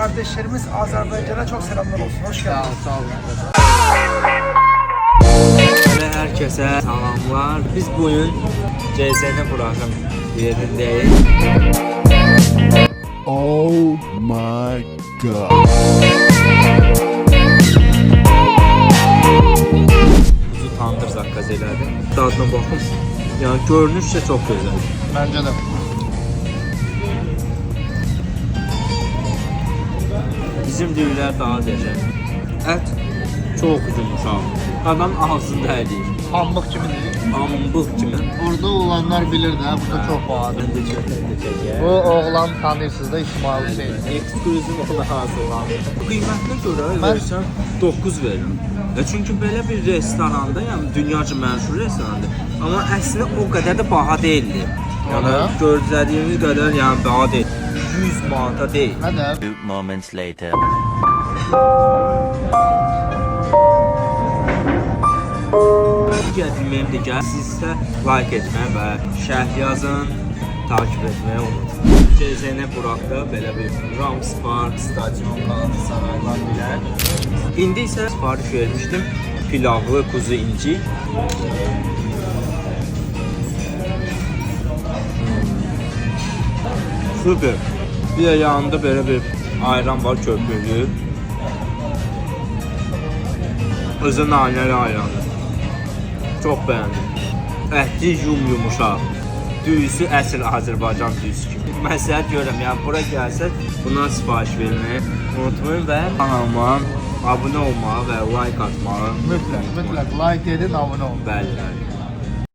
Kardeşlerimiz Azerbaycan'a çok selamlar olsun. Hoş geldiniz. Sağ olun. Herkese salamlar. Biz bugün CZN Burak'ın yerindeyiz. Oh my god. Kuzu tandır zakkaz elədi. Dadına baxın. Yəni görünüş də çox gözəl. Bence de. Bizim düyülər daha dəcə. Ət çox yumuşaq. Adam ağzında əliyir. Pambık kimi değil. Ambıq kimi. Burada olanlar bilir de burada çok pahalı. Mən də çəkəcək. Bu oğlan tanırsınız da İsmail Hüseyin. Ekskluziv olaraq hazırlanır. Bu qiymətinə görə Mən- versən 9 verirəm. Çünki belə bir restoranda, yəni dünyaca məşhur restorandır. Amma əslində o qədər də baha deyildi. Yəni Aha. gözlədiyimiz qədər yəni baha deyil. 100 manata deyil. Hadi. Few moments later. Digər filmim digər. Siz isə like etməyi və şərh yazın, takip etməyi unutmayın. CZN Burak'da belə bir Rams Park, stadion, Galatasaray bilər. İndi isə sifariş vermişdim. Pilavlı kuzu inci. Süper. Bir de yanında böyle bir ayran var, köpüklü. Özü naneli ayran. Çok beğendim. Əhli yumuşaq. Düyüsü əsl Azərbaycan düyüsü kimi. Məsləhət görürəm, yəni bura gəlsək bundan sifariş verməyi unutmayın və kanalıma abunə olmağı və like atmağı Mütləq like edin, abone olun. bəli.